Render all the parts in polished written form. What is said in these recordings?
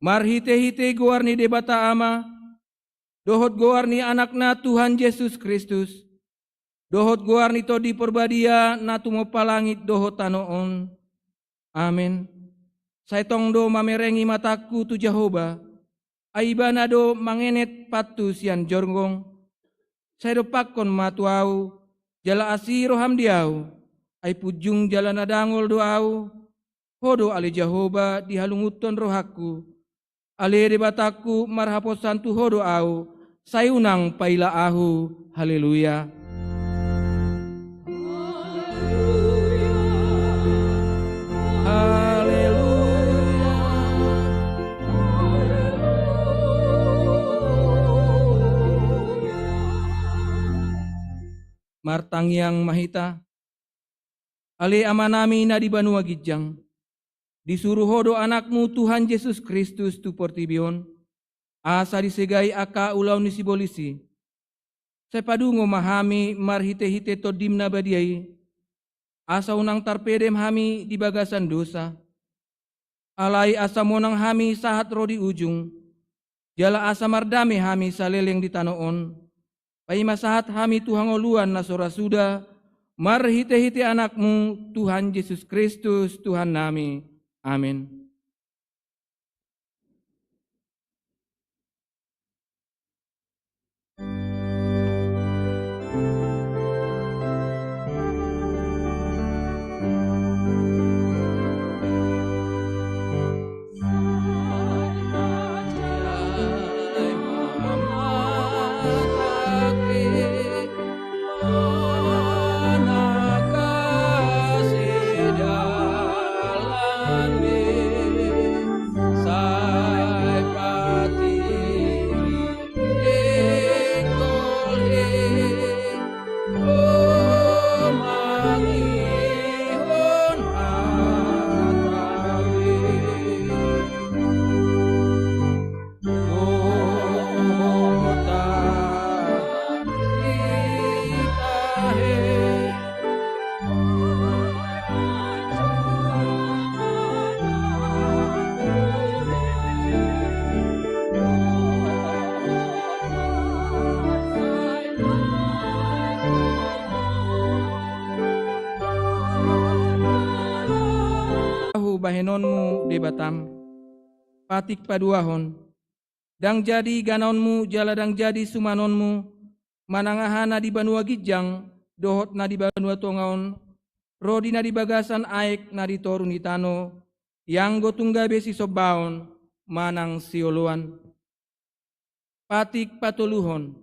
marhite-hite goarni debata ama, dohot goarni anakna Tuhan Yesus Kristus, dohot goarni to di perbadia na tumopalangit dohot tanoon. Amin. Saitong do mamerengi mataku tu Jehovah, aibana do mangenet patu sian jorgong, saya do pakon matuau, jala asiro hamdiau, ai pujung jala nadangol doau, hodo ali Jehovah dihalunguton rohaku, ali debataku marhaposan tu hodo au, sayunang paila ahu, haleluya. Martang yang mahita, ale amanami na di Banua Gijang, disuruh hodo anakmu Tuhan Yesus Kristus tu portibion, asa disegai aka ulau ni sibolisi, sepadungo mahami marhite-hite to dimna badiai, asa unang tarpedem hami di bagasan dosa, alai asa monang hami sahat rodi ujung, jala asa mardame hami saleleng di tanoon, pai masahat hami Tuhan oluan na sora suda, marhite-hite anakmu Tuhan Yesus Kristus Tuhan nami. Amin. Bahenonmu debatam, patik paduahon, dang jadi ganaonmu jala dang jadi sumanonmu, manangahana di Banua Gijang, dohot na di Banua Tongaon, rodi na di bagasan aek na di torun itano, yang gotungga besi sobaon, manang sioluan. Patik patuluhon,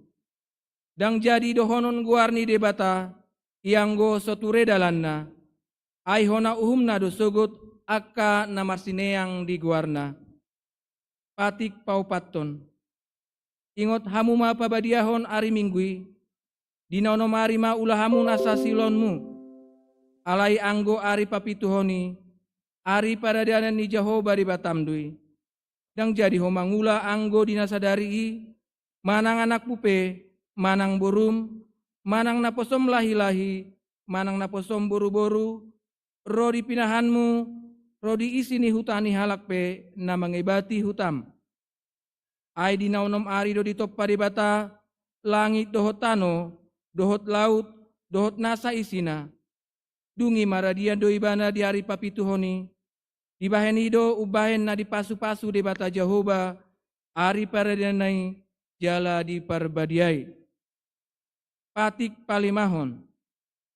dang jadi dohonon guarni debata, yang go soture dalanna, ai hona uhumna dosogot, aka namarsineang di guarna. Patik paupaton, ingot hamu ma pabadiahon ari minggui, dinono marima ulahamu nasa silonmu, alai anggo ari papituhoni, ari paradanan ni Jehovah di batamdui, dang jadi homangula anggo dinasadari, manang anak pupe, manang burum, manang naposom lahi-lahi, manang naposom boru-boru, rodi pinahanmu, rodi isini hutani halak pe na mangibati hutam. Ai di naunom ari do ditoppa di bata, langit dohot tano, dohot laut, dohot nasa isina. Dungi maradian do ibana di ari papituhoni, dibahen ido ubahen na di pasu-pasu di bata Jehovah, ari paradianai jala di parbadiai. Patik palimahon,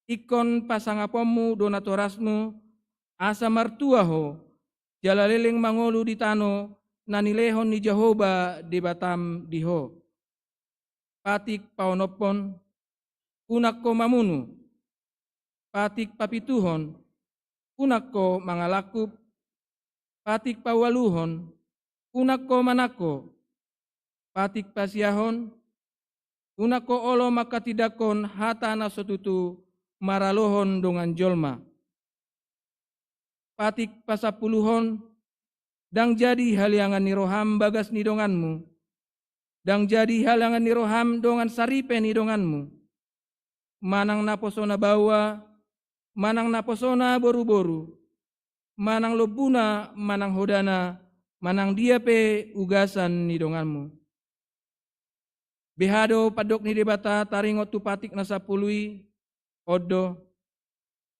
ikon pasangapomu donatorasmu, asa martua ho, jala leleng mangolu di tano, nanilehon ni Jehovah di batam diho. Patik paonopon, kunak ko mamunu. Patik papituhon, kunak ko mangalakup. Patik pawaluhon, kunak ko manako. Patik pasiahon, kunak ko olo makatidakon hata na sotutu maralohon dongan jolma. Patik pasapuluhon, dang jadi haliangan ni roham bagas ni donganmu, dang jadi haliangan ni roham dongan saripe ni donganmu, manang naposona bawa, manang naposona boru-boru, manang lobuna, manang hodana, manang dia pe ugasan ni donganmu. Behado padok ni debata taringot tu patik na sapului, odo,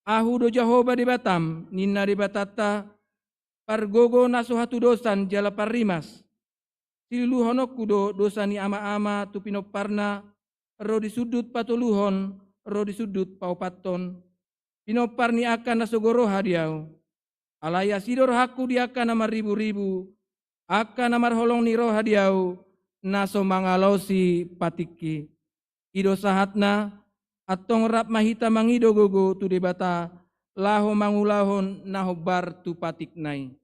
ahu do Jahoba debatam, nina debatata, pargogo naso hatu dosan jala parimas, siluluhonokku do dosa ni ama-ama tu pinoparna, ro di sudut patuluhon, ro di sudut paupaton, pinopar ni akan nasogoro hadiau, alaya sidor haku di akan namar ribu-ribu, akan namar holong ni roh hadiau, naso mangalosi patiki. Ido sahatna, atong rap mahita mangido gogo tu debata, laho mangulahon naho bar tu patik nai.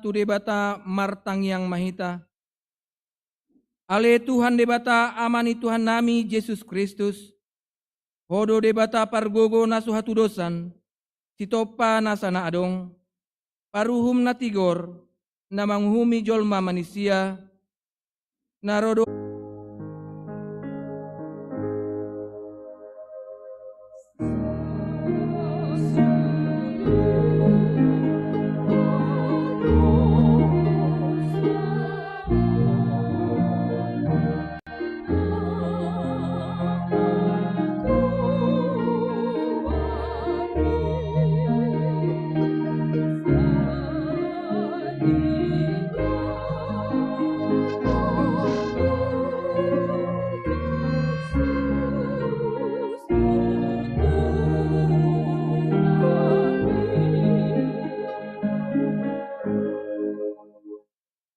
Tu debata martang yang mahita. Ale Tuhan debata amani Tuhan nami Yesus Kristus. Hodo debata pargogo nasu hatu dosan. Sitopa nasana adong. Paruhum na tigor. Na manghumi jolma manusia. Narodo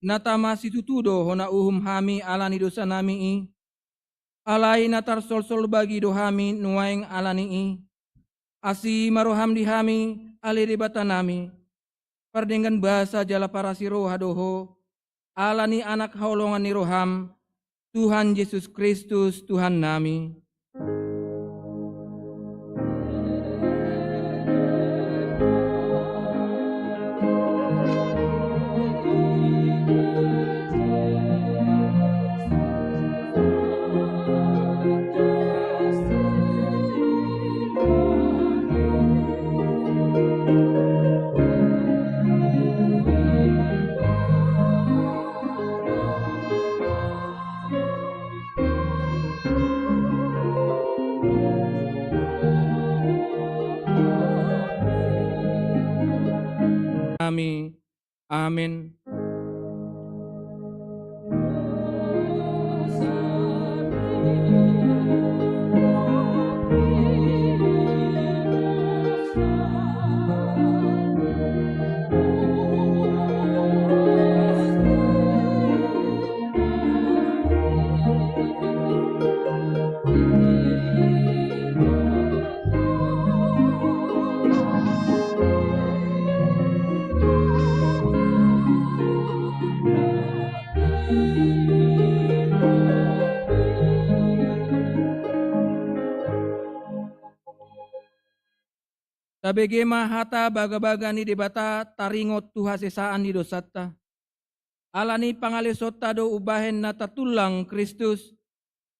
natama situtudo hona uhum hami alani dosa nami i. Alai natar sol-sol bagi dohami nuaing alanii. Asi maroham dihami aliri batanami. Pardenggan bahasa jala parasi roha doho. Alani anak haulongan ni roham. Tuhan Yesus Kristus Tuhan nami. Amin. Tabegema hata baga-baga ni debata taringot tu hasesaan ni dosata. Alani pangalisot tado ubahen na tatulang Kristus.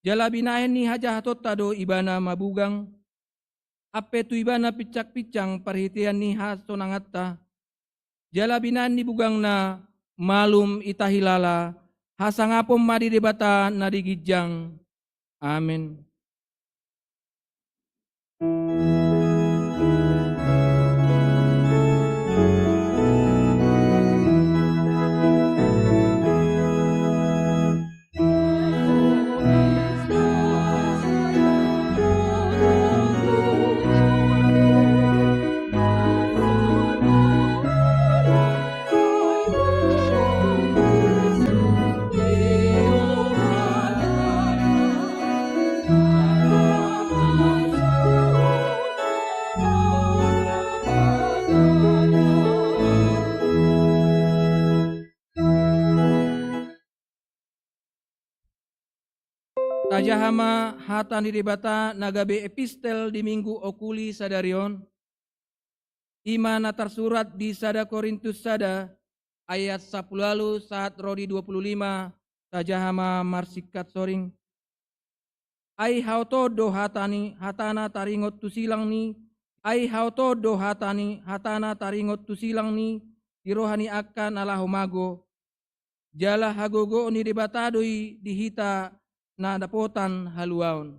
Jala binahen ni hajahatot tado ibana mabugang. Ape tu ibana picak-picang perhitian ni hasonangatta. Jala binahen ni bugang na malum itahilala. Hasangapom madi debata na digijang. Amin. Tajahama hata ni debata nagabe epistel di minggu okuli sadarion. Imana tersurat di sada Korintus sada ayat 10 lalu saat rodi 25 tajahama marsikat soring. Ai hauto do hatani hatana taringot tusilang ni. Ai hauto do hatani hatana taringot tusilang ni. Tirohani akan ala humago. Jala hagogo ni debatadoi dihita na dapotan haluaon.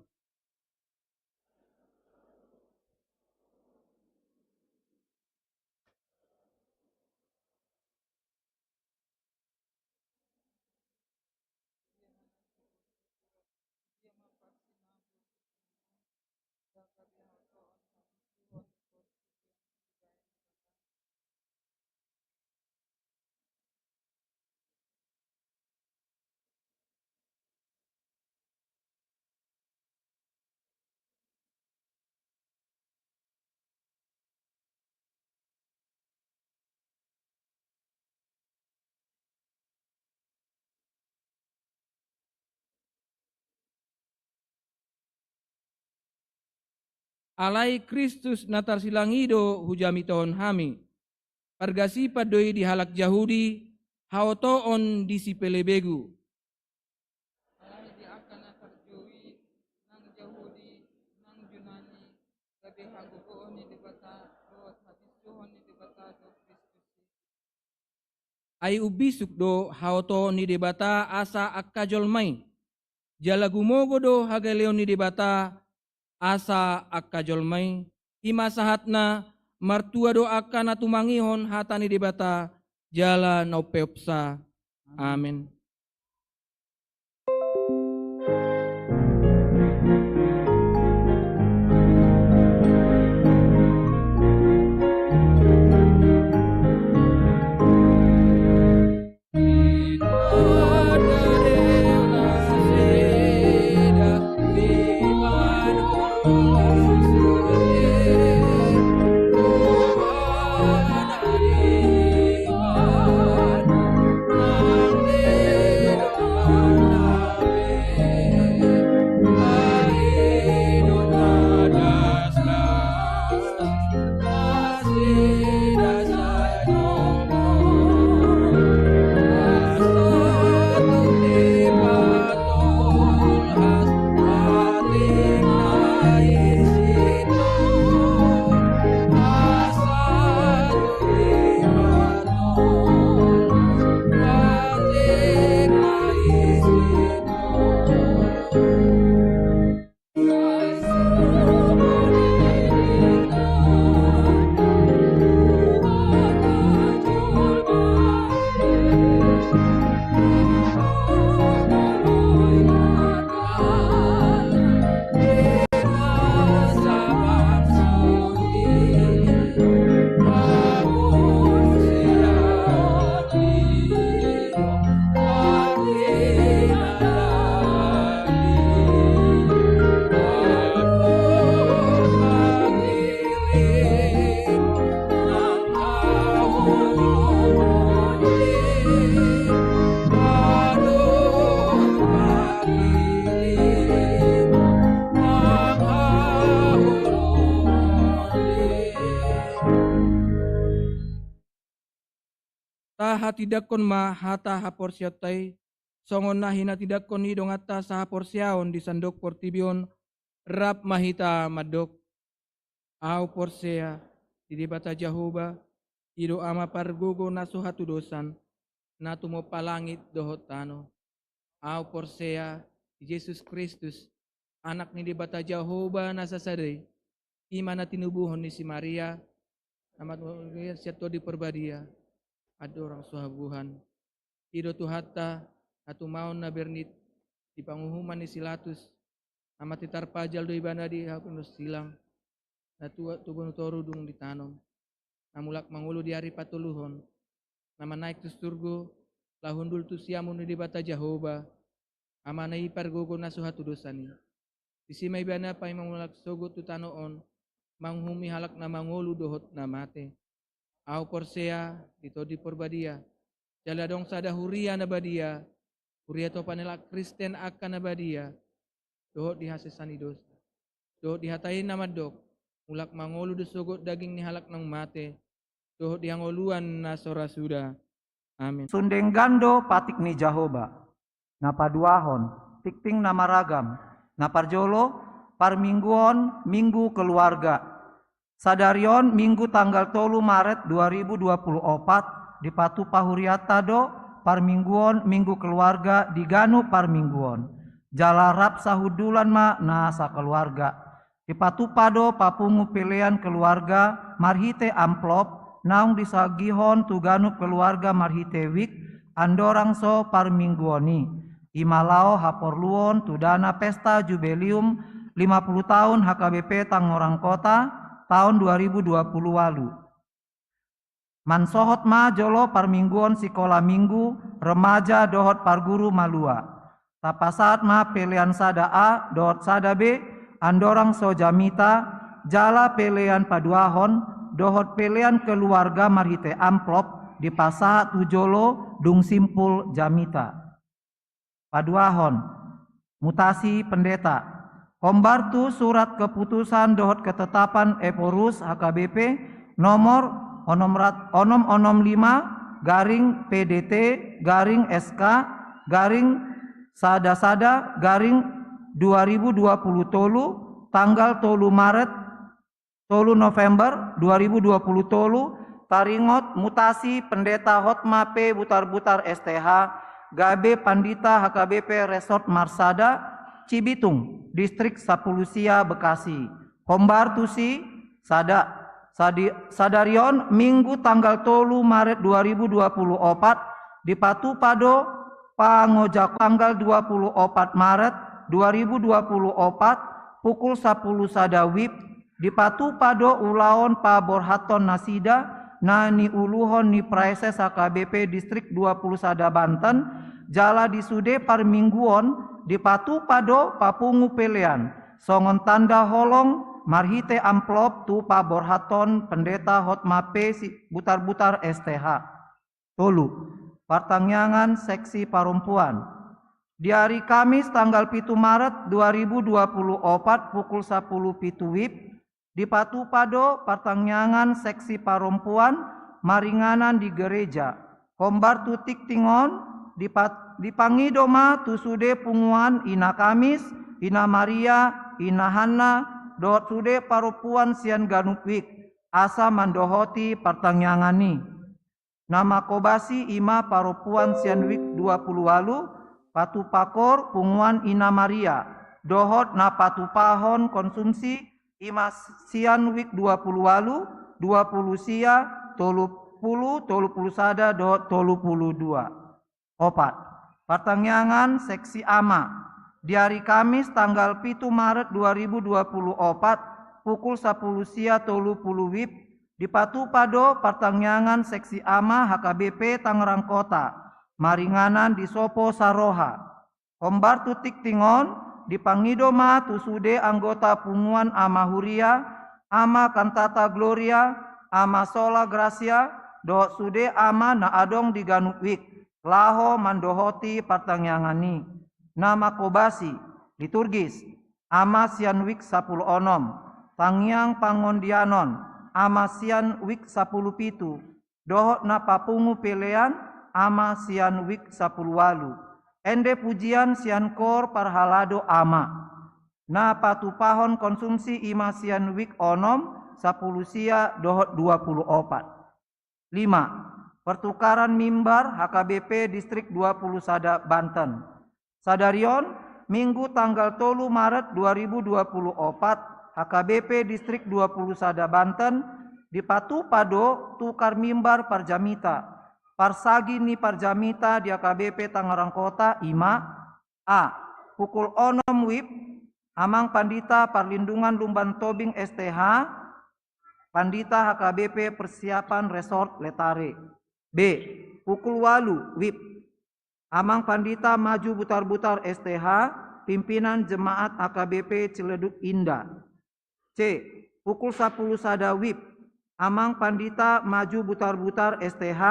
Alai Kristus natar silangido hujami tohon hami. Pargasi padoi di halak Yahudi, hautoon di si pelebegu. Alai di akan natar jui, nang Yahudi, nang Yunani, gabe hagogoon ni debata, root habisuhon ni debata do Kristus. Ay ubisuk do hauto ni debata asa akkajolmay. Jala gumogo do hagaleon ni debata, asa akkajolmay. Hima sahatna martua do akan atumangihon hatani debata jala naupeopsa. Amin. taha tidakon ma hata haporsiatai, songon na hina tidakon ni dongata sa haporsiaon di sandok portibion, rap mahita madok. Au porsea, di debata Jahoba, ido ama pargogo naso hatu dosan, natu mo palangit dohot tano. Au porsea, Yesus Kristus, anak ni debata Jahoba nasasadai, imana tinubuhon ni si Maria, amat siato di perbadia, ada orang suhabuhan. Ido tu hatta, atu maun na bernit, di panguhuman ni silatus, amat titar pajal do ibana di hakunus silang, natu tubun toru dung ditanom. Namulak mangulu di hari patuluhon, nama naik tu surgo, lahundul tu siamun di bata Jahoba, amana ipar gogo nasuhatu dosani. Disimay bana pa mamulak sogo tu tanoon, manghumi halak na mangulu dohot na mate. Au porsea, dito di porbadia, jaladong sada huria na badia, huria to panela Kristen akan na badia, dohot di hasesani dosa. Dohot dihatain na madok, mulak mangulu dosogot daging ni halak ng mate, dohot dihangoluan na sora suda. Amin. Sundeng gando patik ni Jahoba, napaduahon, tikting namaragam, naparjolo, parmingguon, minggu keluarga. Sadarion minggu tanggal 3 Maret 2024 di Patu Pahuriata do, parmingguon minggu keluarga di Ganu parmingguon. Jalarap sahudulan ma nasa keluarga. Di Patu Pado papungu pilihan keluarga marhite amplop, naung disagihon tuganu keluarga marhite wik, andorang so parmingguoni. Imalao haporluon tudana pesta jubileum 50 tahun HKBP Tangerang Kota tahun 2020 lalu. Mansohot ma jolo parmingguon sekolah minggu remaja dohot parguru malua. Tapasat ma pilihan sada A dohot sada B andorang so jamita jala pilihan paduahon dohot pilihan keluarga marhite amplop di pasahat tujolo dung simpul jamita. Paduahon mutasi pendeta. Kombartu surat keputusan dohot ketetapan Eporus HKBP nomor 605 garing PDT garing SK garing sada-sada garing 2020 tolu tanggal 3 Maret 3 November 2020 tolu taringot mutasi pendeta Hotma P Butar-Butar STH Gabe Pandita HKBP Resort Marsada Cibitung, Distrik Sapulusia, Bekasi. Kombar tusi sadarion minggu tanggal 3 Maret 2024 di Patu Pado Pangojak tanggal 24 Maret 2024 pukul 10 sada wib di Patu Pado ulaon pa Borhaton Nasida nani uluhon ni Praeses HKBP Distrik 20 sada Banten jala disude parmingguon di Patu Pado papungu pelean songon tanda holong marhite amplop tu pa Borhaton pendeta Hotma P Butar-Butar STH. Tolu Partangyangan Seksi Parempuan di hari Kamis tanggal 7 Maret 2024 pukul 10 pitu wib di Patu Pado Partangyangan Seksi Parempuan maringanan di gereja kombar tutik tingon di pangidoma tusude punguan ina Kamis, ina Maria, ina Hanna, dohot sude parupuan sian ganupik, asa mandohoti partangyangani. Nama kobasi ima parupuan sian wik 20 walu, patu pakor punguan ina Maria, dohot na patu pahon konsumsi ima sian wik 20 walu, 20 sia, 30 sada dohot 32. Opat. Partangyangan Seksi Ama di hari Kamis tanggal 7 Maret 2024 pukul 10 sia 30 wib di Patu Pado Partangyangan Seksi Ama HKBP Tangerang Kota maringanan di Sopo Saroha. Kombar tutik tingon di pangidoma tusude anggota punguan Ama Huria, Ama Kantata Gloria, Ama Sola Gracia, dohot sude Ama na adong di Ganupwik. Laho mandohoti partangyangani. Nama kobasi liturgis Ama sian wik 10 onom. Tangyang pangondianon Ama sian wik 10 pitu. dohot na papungu pelean ama sian wik 10 walu. Ende pujian sian kor parhalado ama. Na patupahon konsumsi ima sian wik onom 10 sia dohot 24. 5. Pertukaran mimbar HKBP Distrik 20 Sada Banten. Sadarion Minggu tanggal 3 Maret 2024 HKBP Distrik 20 Sada Banten dipatu pado tukar mimbar parjamita. Parsagi ni parjamita di HKBP Tangerang Kota ima A. Pukul 6 WIB Amang Pandita Perlindungan Lumban Tobing STH Pandita HKBP Persiapan Resort Letare. B. Pukul 8 WIB Amang Pandita Maju Butar-Butar STH Pimpinan Jemaat HKBP Ciledug Indah. C. Pukul 10 Sada WIB Amang Pandita Maju Butar-Butar STH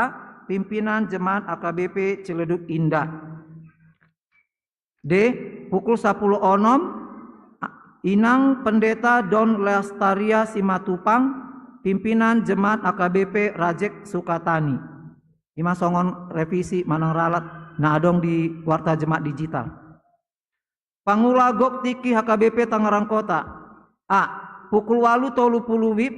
Pimpinan Jemaat HKBP Ciledug Indah. D. Pukul 10 onom Inang Pendeta Don Lestaria Simatupang Pimpinan Jemaat AKBP Rajek Sukatani. Ima songon revisi manang ralat na adong di warta jemaat digital. Pangula Gok Tiki HKBP Tangerang Kota. A. Pukul 8.30 WIB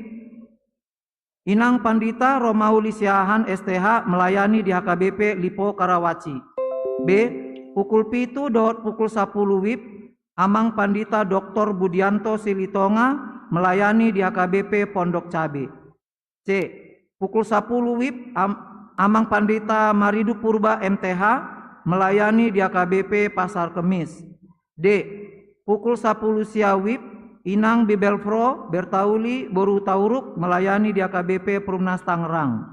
Inang Pandita Romauli Siahan STH melayani di HKBP Lipo Karawaci. B. Pukul 7 dot pukul 10 WIB Amang Pandita Dr. Budianto Silitonga melayani di HKBP Pondok Cabe. C. Pukul 10 WIB Amang Pandita Maridu Purba MTH melayani di HKBP Pasar Kemis. D. Pukul 10 sia WIB Inang Bibelfro Bertauli Boru Tauruk melayani di HKBP Perumnas Tangerang.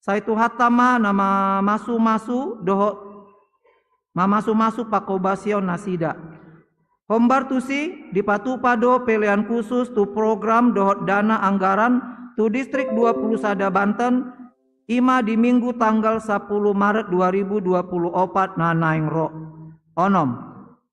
Saitu hatama nama masu-masu doho mamasu-masu Pakobasion Nasida. Hombar tusi dipatu pado pilihan khusus tu program dohot dana anggaran tu Distrik 20 Sada Banten ima di Minggu tanggal 10 Maret 2024 nanaing ro. Onom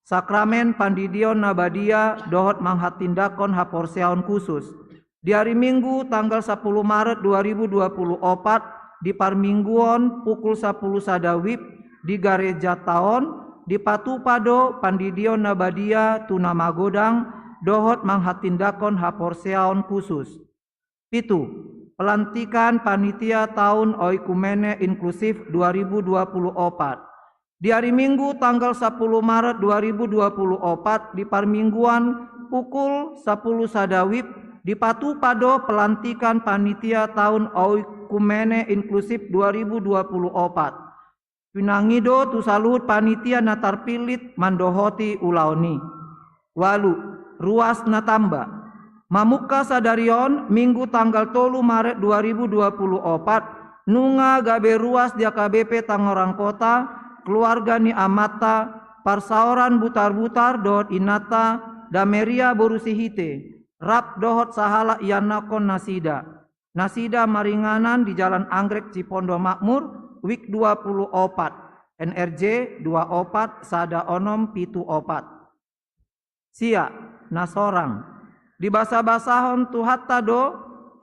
Sakramen Pandidion Nabadia dohot manghatindakon haporseaon khusus. Di hari Minggu tanggal 10 Maret 2024 di Parmingguon pukul 10 Sada WIB di Gareja Taon di Patu Pado Pandidion Nabadia Tunamagodang dohot manghatindakon haporseaon khusus. Pitu, pelantikan panitia tahun Oikumene Inklusif 2024. Di hari Minggu tanggal 10 Maret 2024 di Parmingguan pukul 10 Sada WIB di Patu Pado pelantikan panitia tahun Oikumene Inklusif 2024. Pinangido tu salut panitia natar pilit mandohoti ulaoni. Walu ruas natamba. Mamuka sadarion Minggu tanggal 3 Maret 2024 nunga gabe ruas di AKBP Tangerang Kota keluarga ni amata parsaoran butar-butar dohot inata dameria borusihite rap dohot sahala ianakon nasida. Nasida maringanan di Jalan Anggrek Cipondo Makmur WIK 24 NRJ 24 Sada Onom Pitu Opat. Sia nasorang di basa-basahon tu hatta do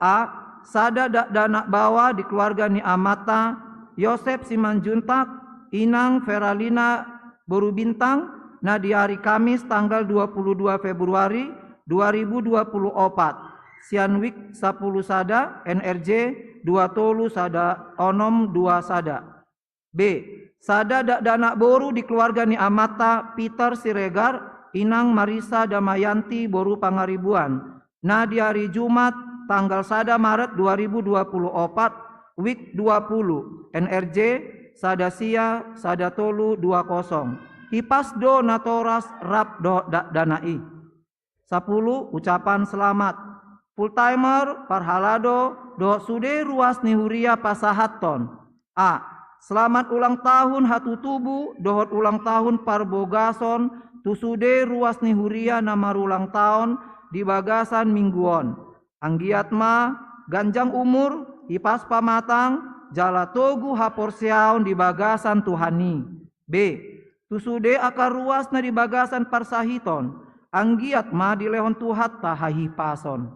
A sada dana bawa di keluarga ni amata Yosep Simanjuntak Inang Feralina Boru Bintang na di hari Kamis tanggal 22 Februari 2024 Sianwik 10 Sada NRJ 2 tolu Sada Onom 2 Sada. B. Sada dana boru di keluarga ni amata Peter Siregar Inang Marisa Damayanti Boru Pangaribuan. Nah di hari Jumat tanggal 1 Maret 2024 WIK 20 NRJ Sada Sia Sada Tolu 20. Hipas do natoras rap do danai. 10. Ucapan selamat. Full timer parhalado do sude ruas nihuria pasahaton. A. Selamat ulang tahun hatu tubuh dohot ulang tahun parbogason tu sude ruas nihuria namar ulang tahun di bagasan mingguon. Anggiatma ganjang umur hipas pamatang jala togu haporseaon di bagasan Tuhani. B. Tu sude akar ruas na di bagasan parsahiton. Anggiatma di lehon tuhat tahahi pason.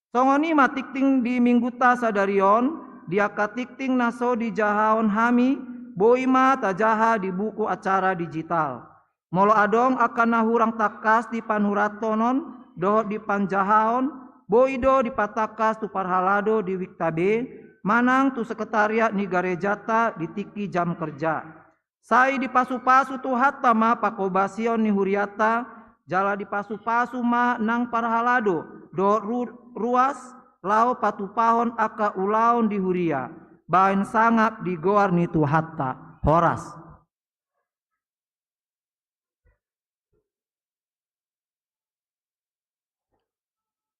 Songoni matikting di Minggu ta sadarion dia katikting naso di jahaon hami, boima tajaha di buku acara digital. Molo adong akan nahurang takas di panuratonon, dohot di panjahaon, boido di patakas tu parhalado di wiktabe, manang tu sekretariat ni garejata di tiki jam kerja. Sai di pasu-pasu tu hatta ma pakobasion ni huriata, jala di pasu-pasu ma nang parhalado, do ruas, lau patupahon aka ulaon di huria, bain sangap di goar ni tu hatta, Horas.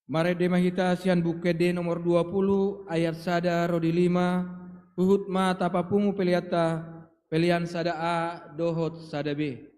Mare demahita sian bukede nomor 20 ayat sada rodi 5 uhut ma tapapungu peliata pelian sada A dohot sada B.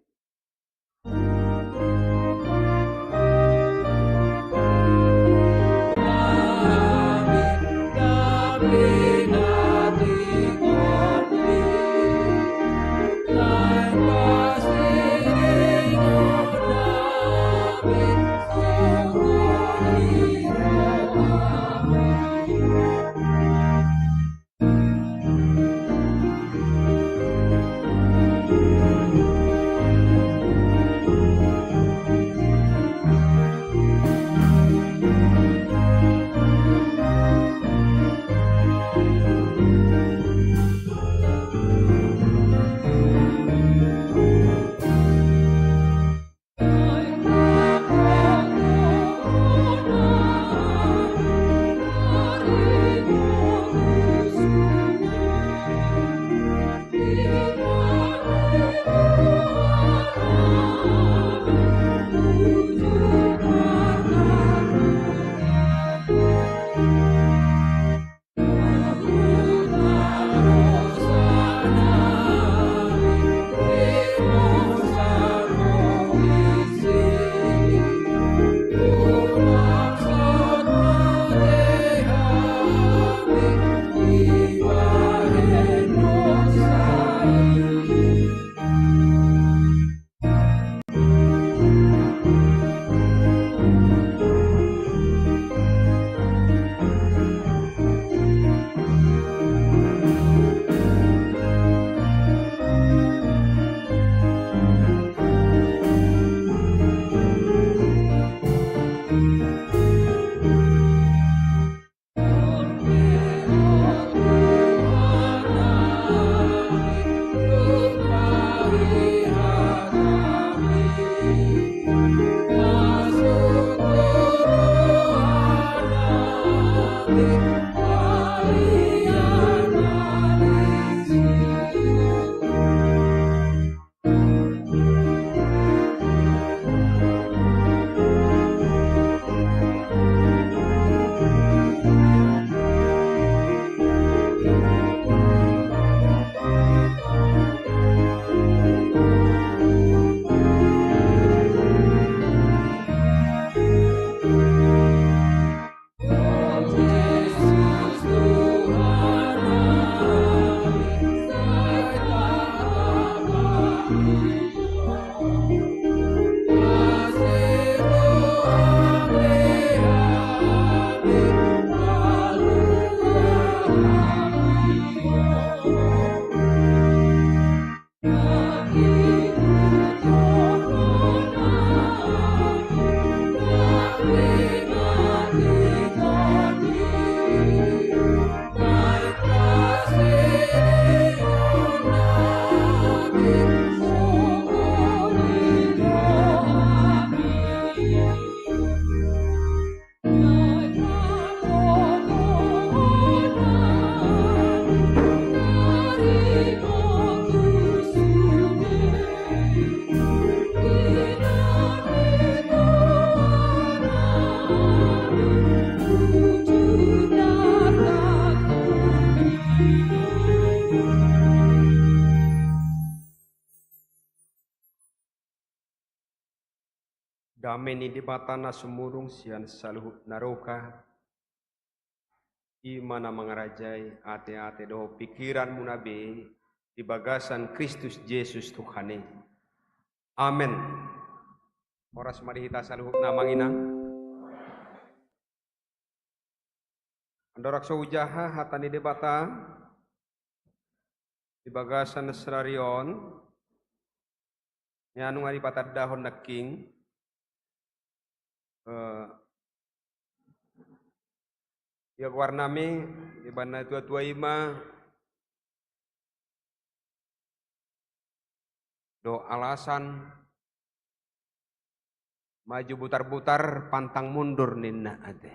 Dameni di batana sumurung sian saluhut naroka imana mangarajai ate-ate do pikiran munabe di bagasan Kristus Yesus Tuhane. Amen. Oras marihita saluhut namanginang. Andorak ujaha hatani debata di bagasan serarion nyanu ngari patad dahon naking ya warnami di bana tua ima do alasan maju butar-butar pantang mundur ninna ade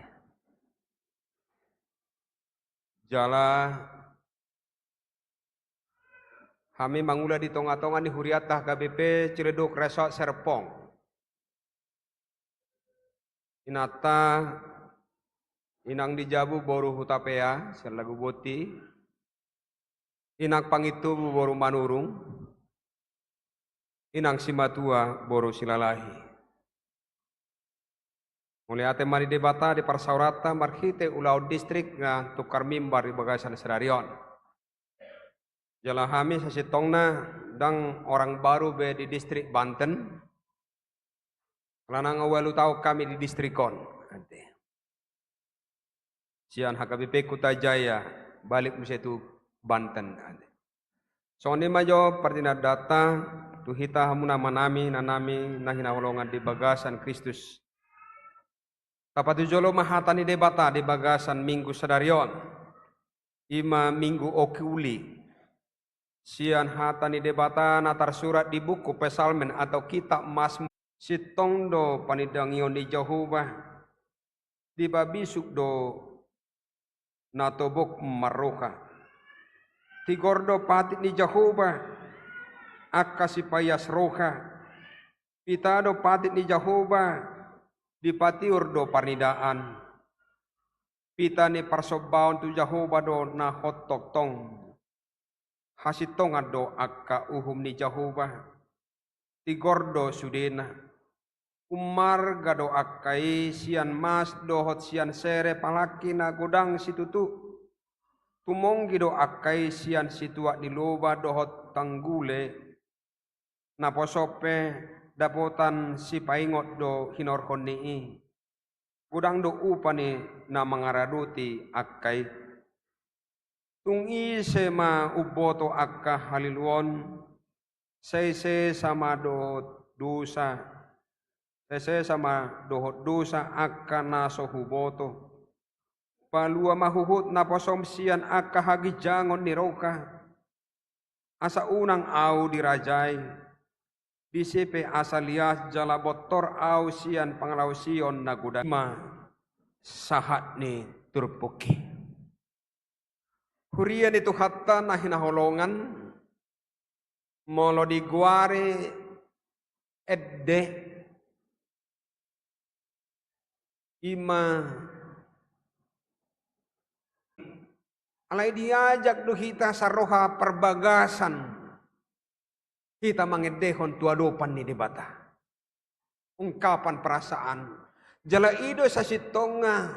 jala kami mangula di tonga-tonga di huriatah KBP Ciledug Resort Serpong inata inang dijabu boru hutapea selagu boti inang pangitu boru manurung inang simatua boru silalahi mulai ate mari debata di parsaurata marhite ulau distrik nga tukar mimbar di bagasan serarion jalahami sasitongna dang orang baru be di distrik Banten lanang awelu tahu kami di distrikon sian HKBP Kutajaya balik musetu Banten soalnya majo pertina data tuhita hamuna manami nanami nahina holongan di bagasan Kristus tapatu jolo mahatani debata di bagasan minggu sadarion ima minggu okiuli sian hatani debata natar surat di buku Pesalmen atau kitab Mazmur sitongdo panidangion di Jehovah di babisuk do natobok maroka tigordo patit ni Jehovah akasipayas roha pitado patit ni Jehovah dipatiur do parnidaan pitani parsobaon tu Jehovah do na hotok tong hasitong ado akka uhum ni Jehovah tigordo sudena umar gado akai sian mas dohot sian sere palaki na godang situtu tumonggi do akai sian situa di loba dohot tanggule na posope dapotan si paingot do hinorhon nii godang do upani na mangaraduti akai tungi sema uboto akka haliluon sese sama do dosa sese sama dohot dosa akka naso huboto palua mahuhut na posom sian akka hagijangon ni roka asa unang au dirajai disipe asalias jala botor au sian pangalausion na gudama sahat ni turpuki hurian itu hatta na hinaholongan molo di guare edde ima alai diajak duhita saroha perbagasan kita mangedehon tuadopan ni debata ungkapan perasaan jala ido sasitonga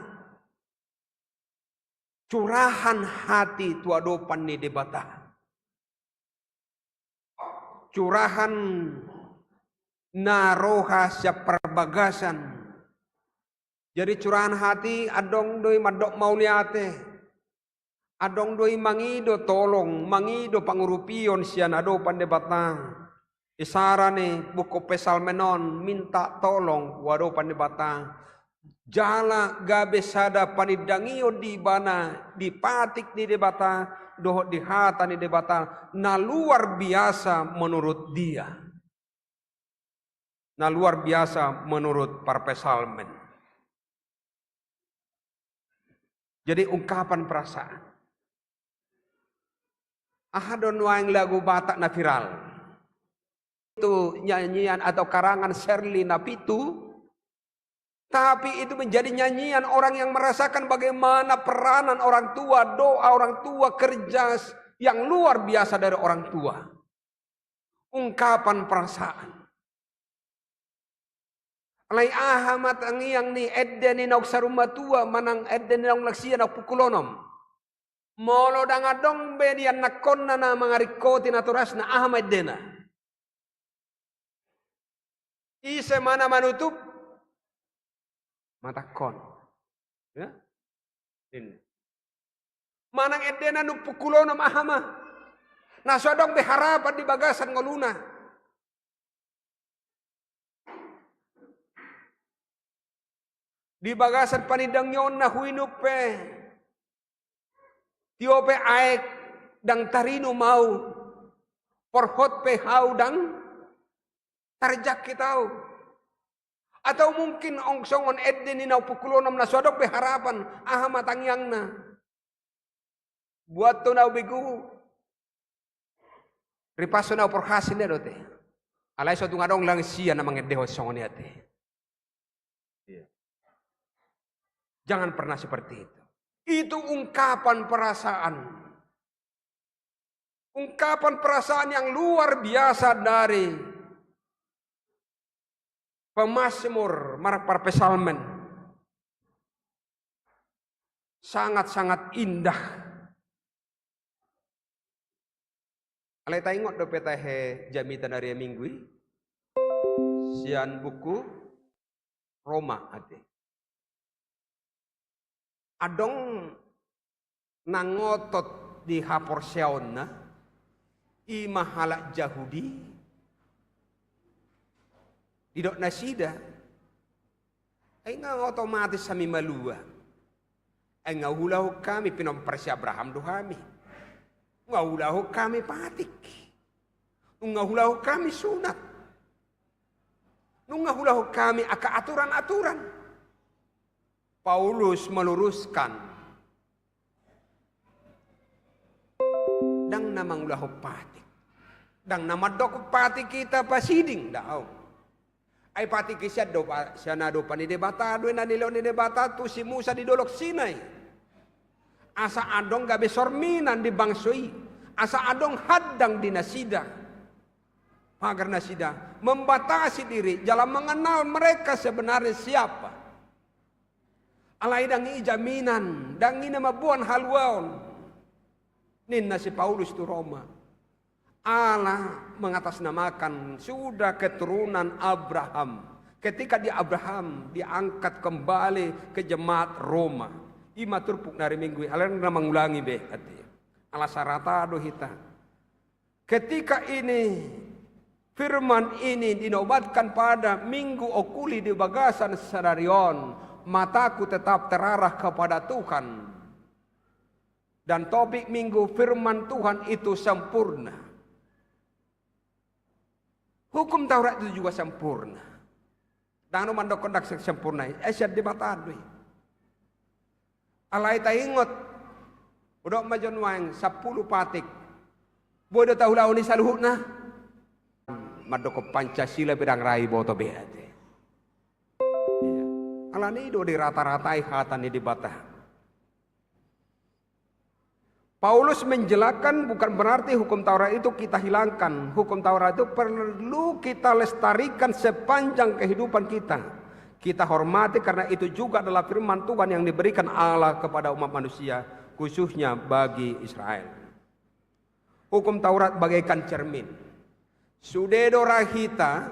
curahan hati tuadopan ni debata curahan naroha siap perbagasan jadi curahan hati adong doi madok mauliate adong doi mangido tolong mangido pangurupion sian ado pandebata isarane buku Pesalmenon minta tolong wado pandebata jala gabe sada panidangio di bana dipatik di debata dohot di hata di debata na luar biasa menurut dia na luar biasa menurut Parpesalmen jadi ungkapan perasaan ahadon waing lagu Batak na viral itu nyanyian atau karangan Shirley Napitu tapi itu menjadi nyanyian orang yang merasakan bagaimana peranan orang tua doa orang tua kerja yang luar biasa dari orang tua ungkapan perasaan alai ahamat angiang ni edden ni nok sarumah tua manang edden ni nok naksian nok pukulonom molo dangadong be dian nakonna na mangarikoti na turas na ahmad dena ise mana manutup matakon ya Manang edena nu pukulonom ahama. Nasodong beharapan di bagasan ngoluna. Di bagasan panidang yon na huinupe. Tiope aek dang tarino mau. Porhot pe hau dang tarjak kitau. Atau mungkin ongsongon edden inau pukulonom nasodong beharapan ahama tangyang na. Buat to na bigu. Ripaso na porhasin na dote. Alay so tungadong lang siya na mga deho songon yate. Jangan pernah seperti itu. Itu ungkapan perasaan. Ungkapan perasaan yang luar biasa dari pemazmur para pesalmen. Sangat-sangat indah. Alay taingot do petahe jamitan hari minggu sian buku Roma ate. Adong nangotot di hapor siaonna i mahala Yahudi didok nasida ay nga otomatis sami malua ay nga hulahu kami pinompersi Abraham do kami. Ngahulahu kami patik. Ngahulahu kami sunat. Ngahulahu kami aka aturan-aturan. Paulus meluruskan. Dang namang ulahu patik. Dang namadok patik kita pasiding daw. Ay patik siya do siya na do panidebata do na nilo ni debata tu si Musa di dolok Sinai. Asa adong gabe sorminan di bangsoi. Asa adong hadang di nasida. Agar nasida membatasi diri dalam mengenal mereka sebenarnya siapa. Alay dangi jaminan, dangi nama buan haluaon. Ninna si Paulus tu Roma. Allah mengatasnamakan sudah keturunan Abraham. Ketika di Abraham diangkat kembali ke jemaat Roma. Ima turpuk dari minggu alan na mangulangi be hati alasarata do hita ketika ini firman ini dinobatkan pada minggu okuli di bagasan sadarion mataku tetap terarah kepada Tuhan dan topik minggu firman Tuhan itu sempurna. Hukum Taurat itu juga sempurna dan mandok kondak sempurna esyad di batadui. Alay taingot udok majon wang 10 patik bodo tahu laon ni saluhut na madoko Pancasila bidang rai boto beate alani do di rata-ratai hatan di bata. Paulus menjelaskan bukan berarti hukum Taurat itu kita hilangkan. Hukum Taurat itu perlu kita lestarikan sepanjang kehidupan kita. Kita hormati karena itu juga adalah firman Tuhan yang diberikan Allah kepada umat manusia, khususnya bagi Israel. Hukum Taurat bagaikan cermin. Sudedo rahita,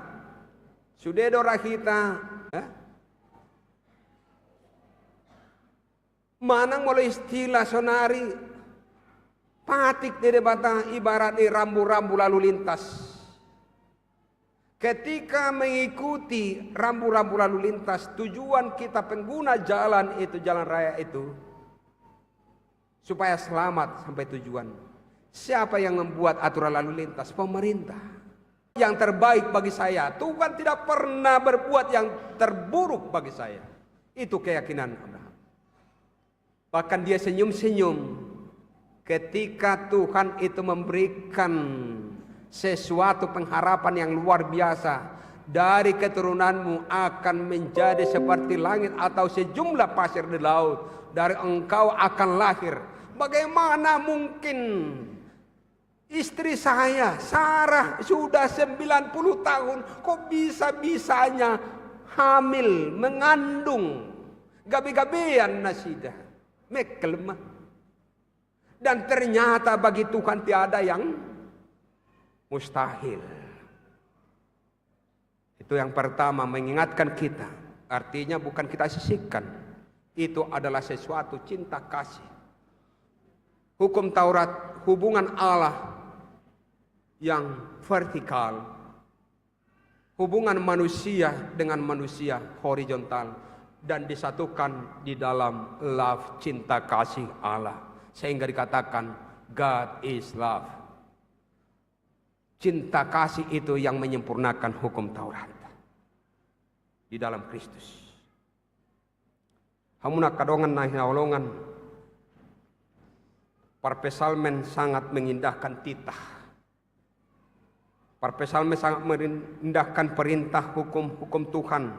manang mulai istilah sonari, patik di debata ibarat di rambu-rambu lalu lintas. Ketika mengikuti rambu-rambu lalu lintas, tujuan kita pengguna jalan itu, jalan raya itu, supaya selamat sampai tujuan. Siapa yang membuat aturan lalu lintas? Pemerintah. Yang terbaik bagi saya, Tuhan tidak pernah berbuat yang terburuk bagi saya. Itu keyakinan Abraham. Bahkan dia senyum-senyum ketika Tuhan itu memberikan sesuatu pengharapan yang luar biasa. Dari keturunanmu akan menjadi seperti langit atau sejumlah pasir di laut. Dari engkau akan lahir. Bagaimana mungkin istri saya Sarah sudah 90 tahun kok bisa-bisanya hamil, mengandung, gabi-gabian nasidah, mekelemah. Dan ternyata bagi Tuhan tiada yang mustahil. Itu yang pertama, mengingatkan kita. Artinya bukan kita sisihkan. Itu adalah sesuatu cinta kasih. Hukum Taurat, hubungan Allah yang vertikal, hubungan manusia dengan manusia horizontal, dan disatukan di dalam love, cinta kasih Allah, sehingga dikatakan God is love. Cinta kasih itu yang menyempurnakan hukum Taurat di dalam Kristus. Hamuna kadongan na hinaulungan, parpesalmen sangat mengindahkan titah. Parpesalmen sangat mengindahkan perintah hukum-hukum Tuhan.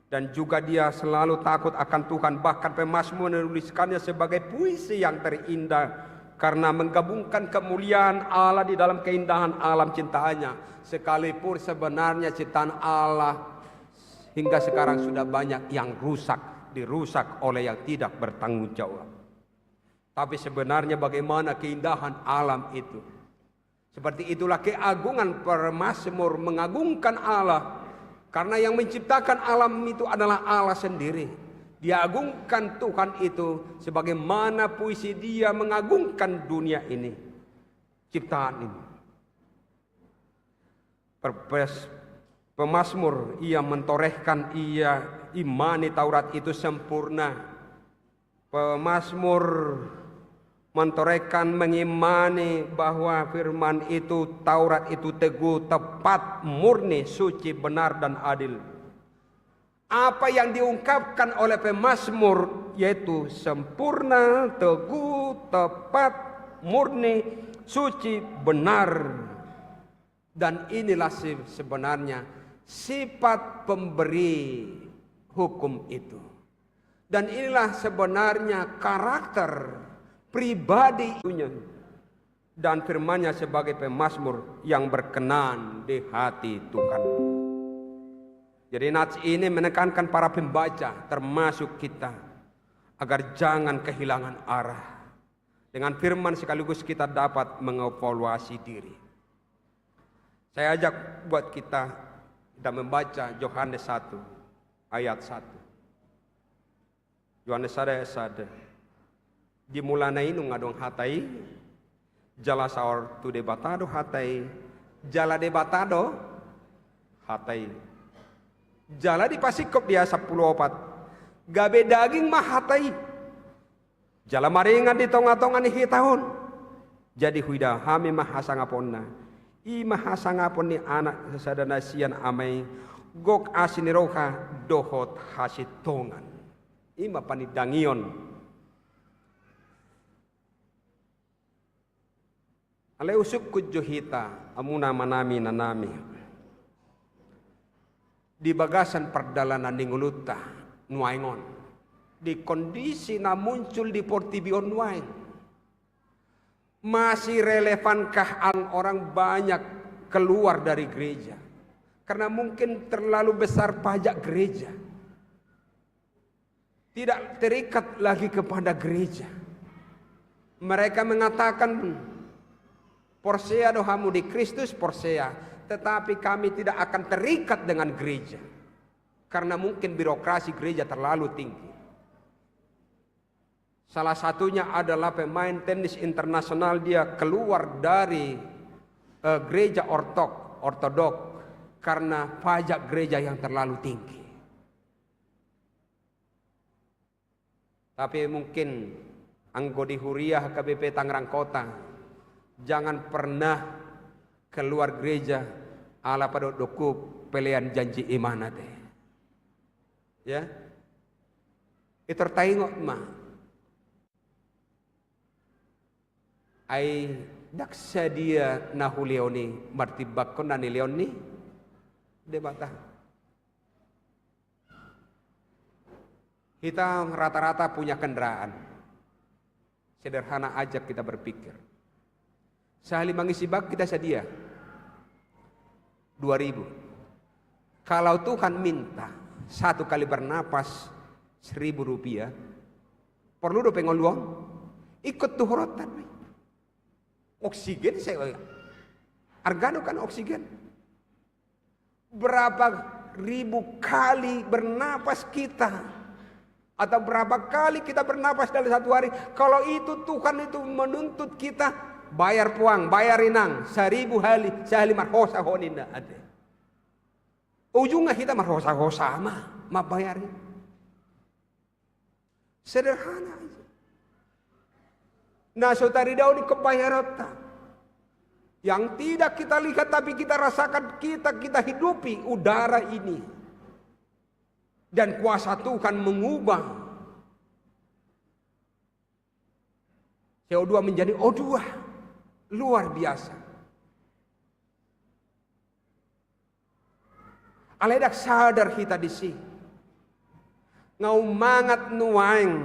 Dan juga dia selalu takut akan Tuhan. Bahkan pemazmur menuliskannya sebagai puisi yang terindah, karena menggabungkan kemuliaan Allah di dalam keindahan alam ciptaannya. Sekalipun sebenarnya ciptaan Allah hingga sekarang sudah banyak yang dirusak oleh yang tidak bertanggung jawab. Tapi sebenarnya bagaimana keindahan alam itu. Seperti itulah keagungan pemazmur mengagungkan Allah. Karena yang menciptakan alam itu adalah Allah sendiri. Dia agungkan Tuhan itu sebagaimana puisi dia mengagungkan dunia ini, ciptaan ini. Pemazmur ia mentorehkan, ia imani Taurat itu sempurna. Pemazmur mentorehkan, mengimani bahwa firman itu, Taurat itu teguh, tepat, murni, suci, benar, dan adil. Apa yang diungkapkan oleh pemazmur yaitu sempurna, teguh, tepat, murni, suci, benar. Dan inilah sebenarnya sifat pemberi hukum itu. Dan inilah sebenarnya karakter pribadi dan firman-Nya sebagai pemazmur yang berkenan di hati Tuhan. Jadi nats ini menekankan para pembaca termasuk kita agar jangan kehilangan arah. Dengan firman sekaligus kita dapat mengevaluasi diri. Saya ajak buat kita membaca Yohanes 1 ayat 1. Yohanes 1 ayat 1. Dimulana inu ngadong hatai, jala saor tu debatado hatai, jala debatado hatai, jala di pasikop dia 10 opat, gabe daging mah hatai, jala maringan di tonga-tonga ni hitahun, jadi huida hami mah hasangaponna, i mah hasangapon ni anak sesadana sian amai, gok asiniroha dohot hasitongan, i mah panidangion. Aleusuk kujuhita amuna manami nanami di bagasan perdalanan ninguluta nuaingon di kondisi na muncul di portibion nuain, masih relevankah orang banyak keluar dari gereja karena mungkin terlalu besar pajak gereja, tidak terikat lagi kepada gereja. Mereka mengatakan Porsea dohamu di Kristus Porsea, tetapi kami tidak akan terikat dengan gereja karena mungkin birokrasi gereja terlalu tinggi. Salah satunya adalah pemain tenis internasional, dia keluar dari gereja ortodok karena pajak gereja yang terlalu tinggi. Tapi mungkin anggota Huriah KBP Tangerang Kota, jangan pernah keluar gereja ala pada doku pelian janji iman teh. Ya. Itu tengok mah. Ai daksa dia nahu leoni martibakon nani leoni debata. Kita rata-rata punya kendaraan. Sederhana aja kita berpikir. Sehari mengisi bak kita sedia 2.000. Kalau Tuhan minta satu kali bernapas 1.000 rupiah, perlu do pengoluang ikut tuh horotan. Oksigen saya argano kan oksigen. Berapa ribu kali bernapas kita Atau berapa kali kita bernapas dalam satu hari. Kalau itu Tuhan itu menuntut kita bayar puang, bayar inang, 1000 hali, sehali marhosa honina ade. Ujungnya kita marhosa-hosa mah bayarin. Sederhana aja. Nah, saudari daun kebayarota. Yang tidak kita lihat tapi kita rasakan, kita hidupi udara ini. Dan kuasa Tuhan mengubah CO2 menjadi O2. Luar biasa. Aledak sadar kita di sini. Ngau mangat nuaing.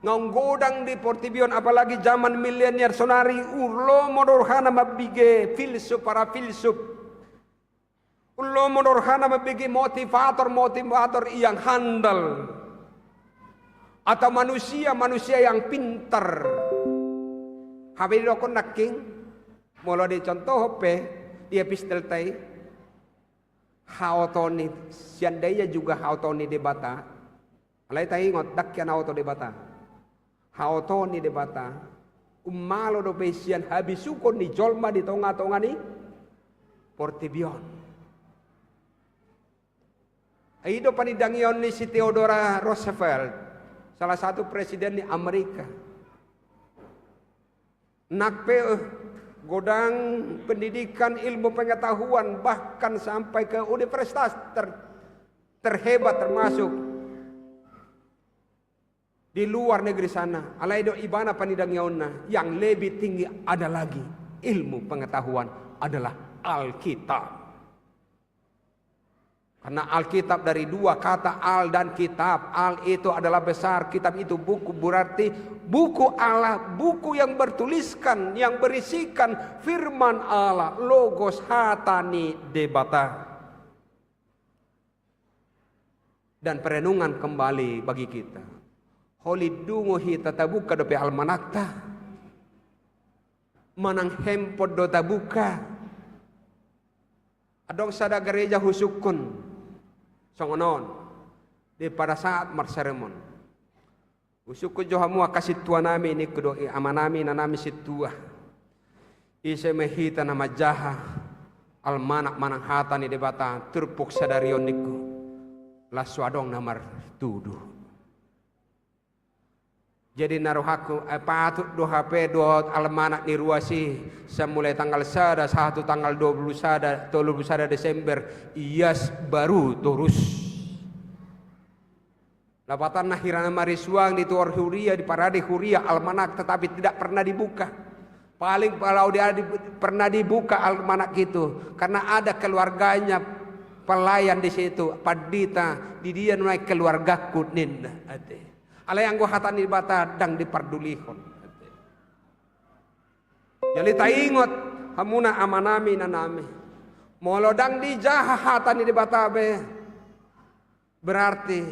Ngau godang di Portibion apalagi zaman milenial sonari urlo modorhana mabige filsuf para filsuf. Urlo modorhana mabige motivator yang handal. Atau manusia yang pintar. Habis dokon naking mulai dicontoh pe di epistel tai haotoni siandainya juga haotoni debata alai tai ngot dakyan auto debata haotoni debata umalo do pesian habisukon ni jolma di tonga-tonga ni Portibion aido panidangion ni si Theodore Roosevelt salah satu presiden di Amerika nakpe godang pendidikan ilmu pengetahuan bahkan sampai ke universitas terhebat termasuk di luar negeri sana. Alaido ibana panidangyaonna yang lebih tinggi ada lagi ilmu pengetahuan adalah Alkitab. Karena Alkitab dari dua kata al dan kitab. Al itu adalah besar, kitab itu buku, berarti buku Allah, buku yang bertuliskan, yang berisikan firman Allah, logos hatani debata. Dan perenungan kembali bagi kita. Holi dungo hita tabuka dope almanakta. Manang hempod do tabuka. Adong sada gereja husukun. Songonon di pada saat marseremon usuku johamua kasih tua nami ini kedua amanami nanami situa ise mehita nama jaha almanak manang hata ni debata turpuk sadarion niku laswadong namar tuduh jadi naruhaku patut do HP do almanak ni ruasi semulai tanggal 1 tanggal 21 Desember ias baru terus lapatan nahirana marisuang di tuar huria di parade huria almanak tetapi tidak pernah dibuka paling kalau dia pernah dibuka almanak itu karena ada keluarganya pelayan di situ padita di dia naik keluargaku ninda ade ala yang gua hatan di bata dang dipardulihon. Jadi taingot hamuna amanami nanami. Molo dang di jaha hatan di bata be. Berarti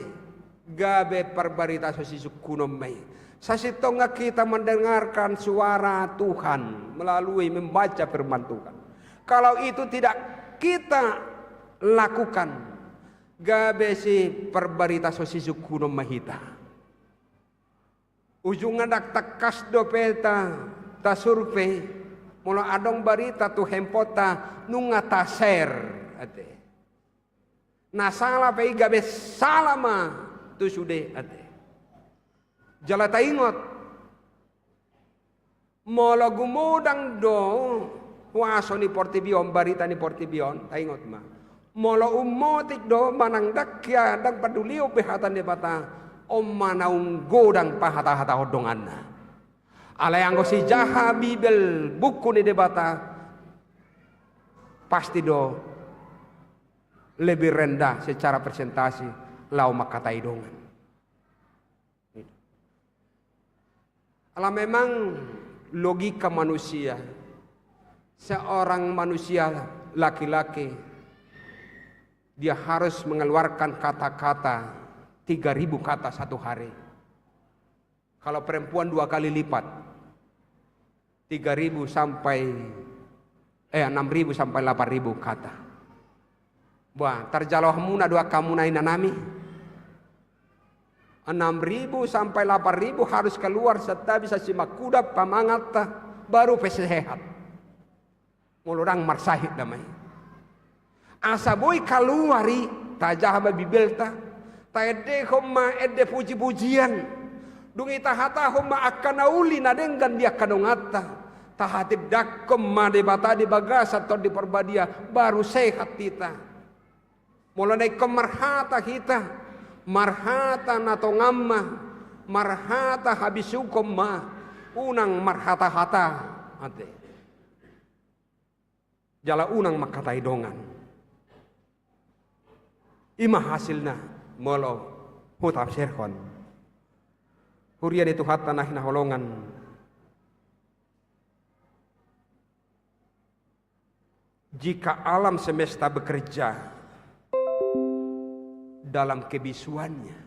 gabe perbarita sosisu kuno mai. Sasitonga kita mendengarkan suara Tuhan melalui membaca firman Tuhan. Kalau itu tidak kita lakukan gabe si perbarita sosisu kuno mahita. Ujungnya dak takas do peta ta survei mula adong barita tu hempota nunga ta share ate na salah pe gabe salama tu sude ate jala taingot mula gumudang do waso ni Portibion barita ni Portibion taingot ma mula umotik do manang dakya dang padulio behatan de bata om manaung godang pahata-hata hodongan. Alayanggo si jaha Bibel buku ni debata pasti do lebih rendah secara presentasi lau makatai dongan. Alah memang logika manusia seorang manusia laki-laki dia harus mengeluarkan kata-kata 3.000 kata satu hari. Kalau perempuan 2 kali lipat 3.000 sampai 6.000 sampai 8.000 kata. Wah, terjaloh muna 2 kamu nainanami. 6.000 sampai 8.000 harus keluar serta bisa simak kuda pamangat baru sehat. Mulurang marsahid damai. Asa boy kaluari tajah bibelta. Taede homa ede puji-pujian. Dungi tahata homa akan auli nadenggan dia kanongata. Tahatib dakom made bata di bagas atau di perbadia baru sehat kita. Mulai kemarhata kita, marhata nato ngamma, marhata habisukom ma, unang marhata hata, ate. Jala unang makatai dongan. Ima hasilna molo hutap serkon. Hurian itu hata nahina holongan. Jika alam semesta bekerja dalam kebisuannya,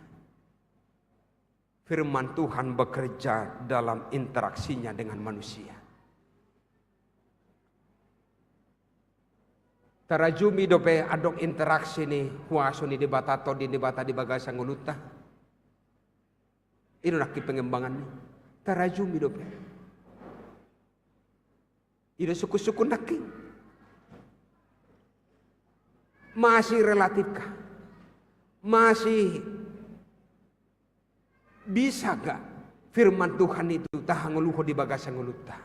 firman Tuhan bekerja dalam interaksinya dengan manusia. Tarajumi dope adok interaksi ni huaso ni debata atau di debata di bagasa nguluta. Ini nak pengembangan ni. Tarajumi dope. Ini suku-suku naki. Masih relatifkah? Masih bisa gak firman Tuhan itu tahan ngeluh di bagasa nguluta?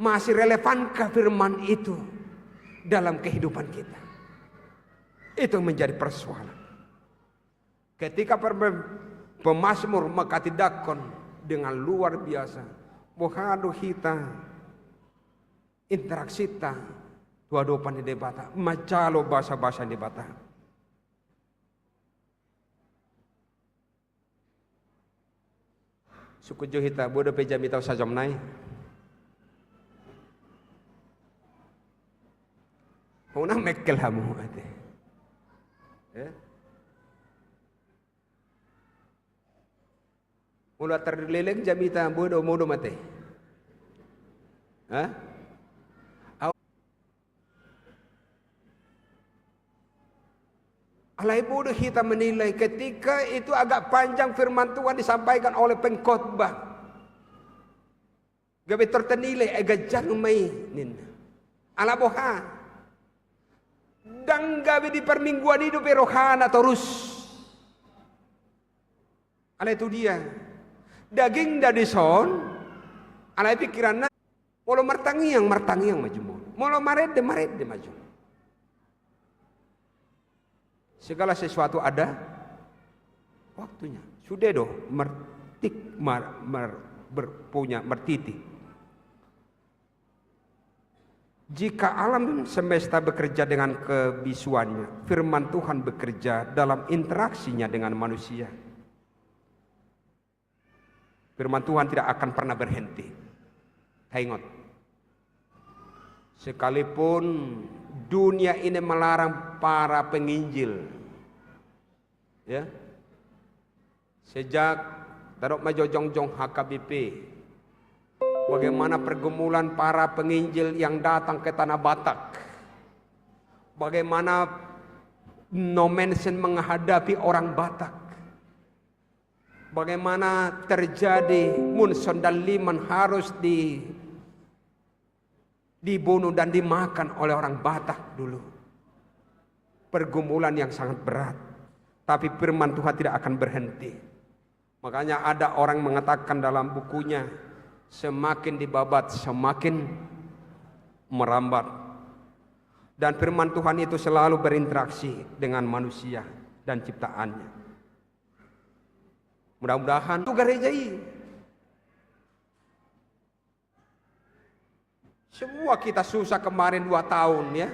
Masih relevankah firman itu dalam kehidupan kita? Itu menjadi persoalan. Ketika pemazmur makatidakon dengan luar biasa, bohado kita interaksita tuadopan di debata, macalo bahasa-bahasa debata. Suku Johita bodo pejami tau sajam nai. Huna mekkel hamu ate. Mula terleleng jamita bodo modo mate. Alai bodoh kita menilai ketika itu agak panjang firman Tuhan disampaikan oleh pengkhotbah. Gabe tertenilai agak jangmai nin. Ala boha. Dan gabe di permingguan hidup rohana terus. Ala itu dia. Daging dari son. Ala pikiranna. Molo martangiang maju molo. Molo maret de maju. Segala sesuatu ada waktunya. Sudah doh punya mertiti. Jika alam semesta bekerja dengan kebisuannya, firman Tuhan bekerja dalam interaksinya dengan manusia. Firman Tuhan tidak akan pernah berhenti. Ingat, sekalipun dunia ini melarang para penginjil, ya, sejak Tarok Majojong HKBP, bagaimana pergumulan para penginjil yang datang ke tanah Batak, bagaimana nomensen menghadapi orang Batak, bagaimana terjadi Munson dan Liman harus dibunuh dan dimakan oleh orang Batak dulu. Pergumulan yang sangat berat. Tapi firman Tuhan tidak akan berhenti. Makanya ada orang mengatakan dalam bukunya, semakin dibabat semakin merambat. Dan firman Tuhan itu selalu berinteraksi dengan manusia dan ciptaannya. Mudah-mudahan itu gerejai. Semua kita susah kemarin 2 tahun ya.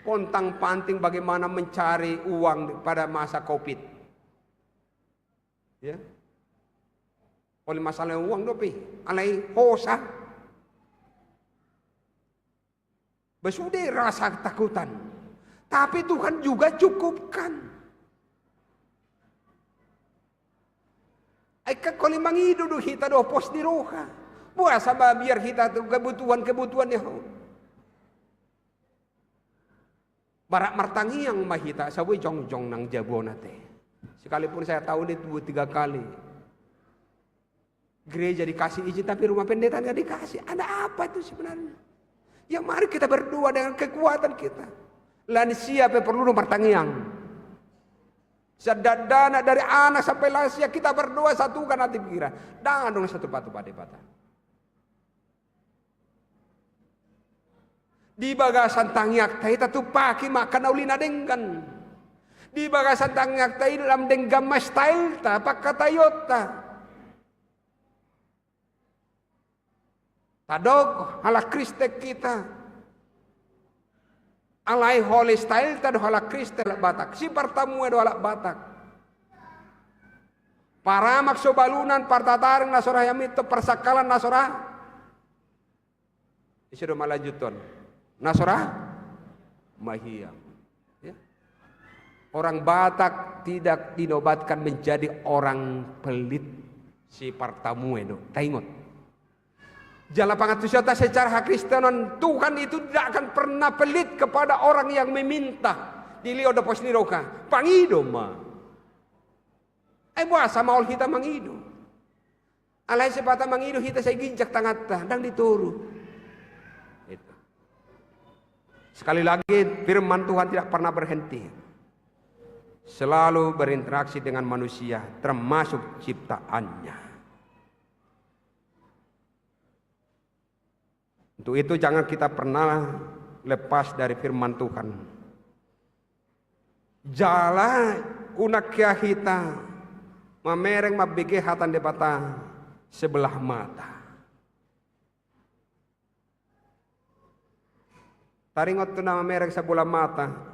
Pontang panting bagaimana mencari uang pada masa Covid. Ya. Oleh masalah uang dopi, alai hosa. Besudah rasa ketakutan. Tapi Tuhan juga cukupkan. Aika kolimang hidup kita do pos di roha. Buat sama biar kita tuh kebutuhan ya. Barak martangi yang mahita sawi jong nang jabona teh. Sekalipun saya tahu ini 3 kali. Gereja dikasih izin tapi rumah pendeta nggak dikasih. Ada apa itu sebenarnya? Ya mari kita berdoa dengan kekuatan kita. Lansia perlu nomor tangiang. Sadadana dari anak sampai lansia kita berdoa satukan hati pikiran. Jangan dong satu patu pada bata. Di bagasan tangyak kita tu paki makan ulina dengkan. Di bagasan tangyak tayo dalam denggam mas style ta pakatayota. Tadog hala Kriste kita. Alai holy style ta do hala Kriste la Batak. Si pertamu do hala Batak. Paramak sobalunan partataring nasora yamito persakalan nasora. Isido malajuton. Nasora mahiyam. Orang Batak tidak dinobatkan menjadi orang pelit si partamu itu. Taingot. Jala pangatusata secara Kristenan Tuhan itu tidak akan pernah pelit kepada orang yang meminta. Dilio do posniroka. Pangido ma. Buah sama ol kita mangido. Alai sepata mangido kita saya ginjak tangata dan dituru. Itu. Sekali lagi firman Tuhan tidak pernah berhenti. Selalu berinteraksi dengan manusia termasuk ciptaannya. Untuk itu jangan kita pernah lepas dari firman Tuhan. Jala unakia kita mamereng mabige hatan debata sebelah mata. Taringot tu na mamereng sebelah mata.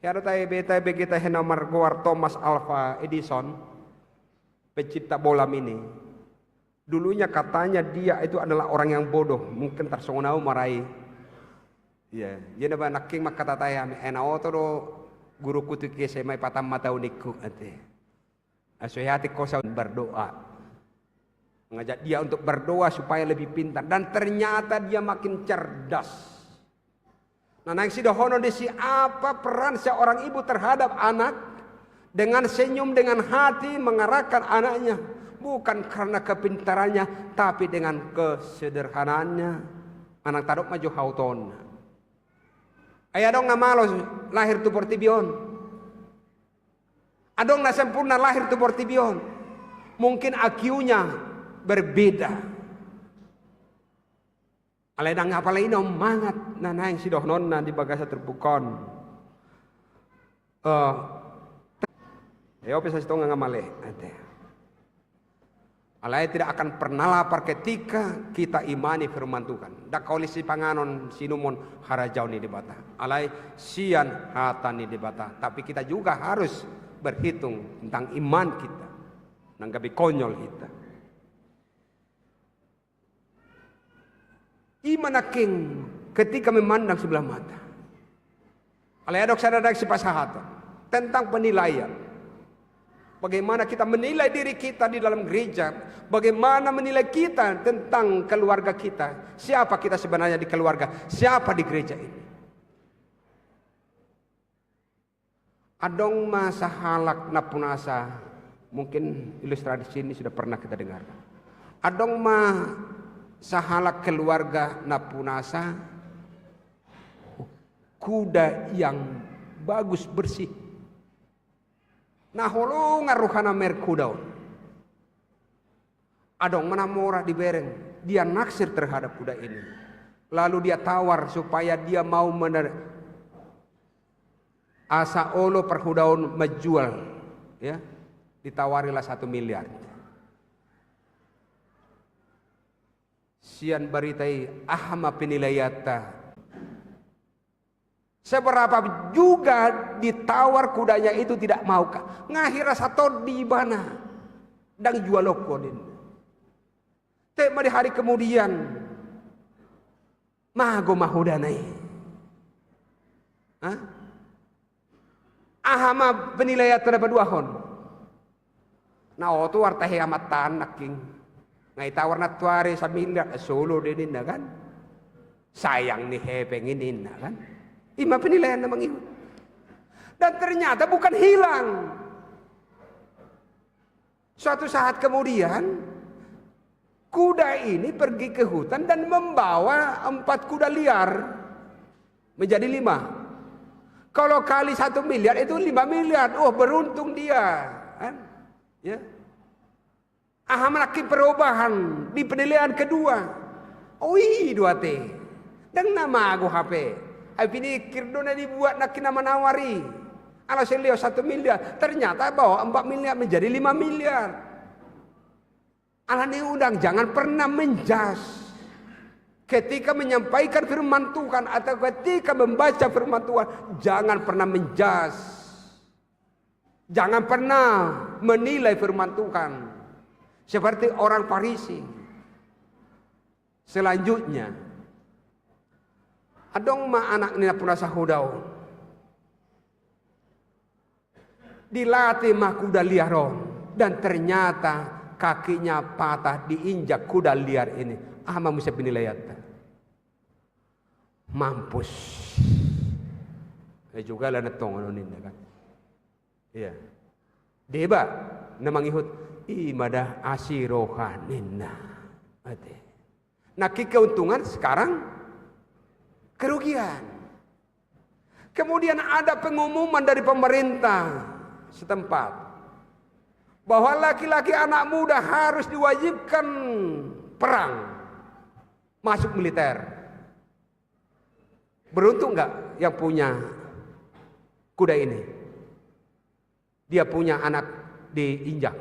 Kaya tayo kita nomor Goar Thomas Alva Edison, pencipta bola mini. Dulunya katanya dia itu adalah orang yang bodoh, mungkin tersonau marai. Ya, jadi ba naking makatataya enao to guru kutu ke semai patam mata uniku ate. Asoyati ko sa berdoa. Mengajak dia untuk berdoa supaya lebih pintar dan ternyata dia makin cerdas. Nah, nang sidohono desi apa peran seorang ibu terhadap anak dengan senyum dengan hati mengarahkan anaknya bukan karena kepintarannya tapi dengan kesederhanaannya. Anak tarok maju hauton. Ayah dong na malos lahir tu portibion. Adong na sempurna lahir tu portibion. Mungkin akiunya berbeda. Aledang ngapalay inom mangat na naing sidohnon na di bagasa terbukon. Ope sa sito nga ngamali. Alay tidak akan pernah lapar ketika kita imani firman Tuhan. Dakoli si panganon sinumon harajaw ni dibata. Alay sian hatan ni dibata. Tapi kita juga harus berhitung tentang iman kita. Nang gabi konyol kita. Imanaking ketika memandang sebelah mata. Alayadok sadadak si pasahatan tentang penilaian. Bagaimana kita menilai diri kita di dalam gereja, bagaimana menilai kita tentang keluarga kita. Siapa kita sebenarnya di keluarga, siapa di gereja ini. Adong masa halak napunasa, mungkin ilustrasi ini sudah pernah kita dengar. Adong sahalak keluarga napunasa kuda yang bagus bersih. Nah holo ngaruhana merkudaun. Adong menamora di bereng. Dia naksir terhadap kuda ini. Lalu dia tawar supaya dia mau asa olo perkudaun menjual. Ya, ditawarilah 1 miliar. Sian baritai ahma penilayata. Seberapa juga ditawar kudanya itu tidak mau kah? Ngahira satu di mana? Dan jual lokodin. Tema di hari kemudian mago mahudanai. Ahama penilayata dapat 2 hon. Nah itu wartahe amat tanak king. Ngai tawar na tuare sa miliar solo din na kan. Sayang ni hepengin na kan. Ima penilaian namang ibu. Dan ternyata bukan hilang. Suatu saat kemudian kuda ini pergi ke hutan dan membawa 4 kuda liar menjadi 5. Kalau kali 1 miliar itu 5 miliar. Oh, beruntung dia. Kan? Ya. Melaki perubahan di penilaian kedua. Oi 2T. Dan nama aku HP. Ini kirdona dibuat nak nama nawari. Kalau saya lihat 1 miliar, ternyata bawa 4 miliar menjadi 5 miliar. Allah undang jangan pernah menjas. Ketika menyampaikan firman Tuhan atau ketika membaca firman Tuhan, jangan pernah menjas. Jangan pernah menilai firman Tuhan seperti orang Farisi. Selanjutnya, adong ma anak nina puna sahudau. Dilatih mah kuda liaron dan ternyata kakinya patah diinjak kuda liar ini. Ama bisa penilaian. Mampus. Juga lah netong anonin kan. Iya. Deba namang ihut imadah asirohanina. Ate. Nah keuntungan sekarang kerugian. Kemudian ada pengumuman dari pemerintah setempat bahwa laki-laki anak muda harus diwajibkan perang, masuk militer. Beruntung nggak yang punya kuda ini? Dia punya anak diinjak,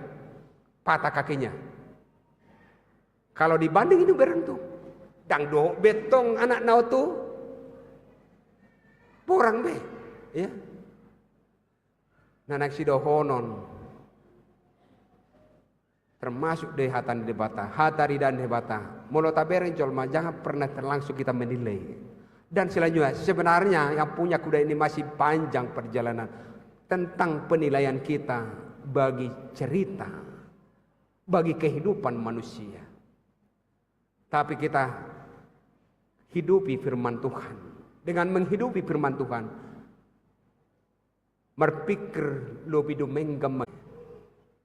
patah kakinya. Kalau dibanding ini beruntung. Dang do betong anak nau tu, porang be, ya. Nanak sidohonon termasuk dehatan debata, hatari dan debata. Molotaberen colma jangan pernah langsung kita menilai. Dan selanjutnya sebenarnya yang punya kuda ini masih panjang perjalanan tentang penilaian kita bagi cerita, bagi kehidupan manusia. Tapi kita hidupi firman Tuhan. Dengan menghidupi firman Tuhan, berpikir lebih dumenggam.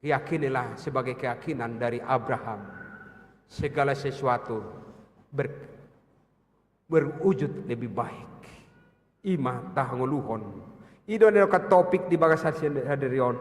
Yakinilah sebagai keyakinan dari Abraham, segala sesuatu berwujud lebih baik. Ima tahanguluhon. Itu adalah topik di bagasar hadirion.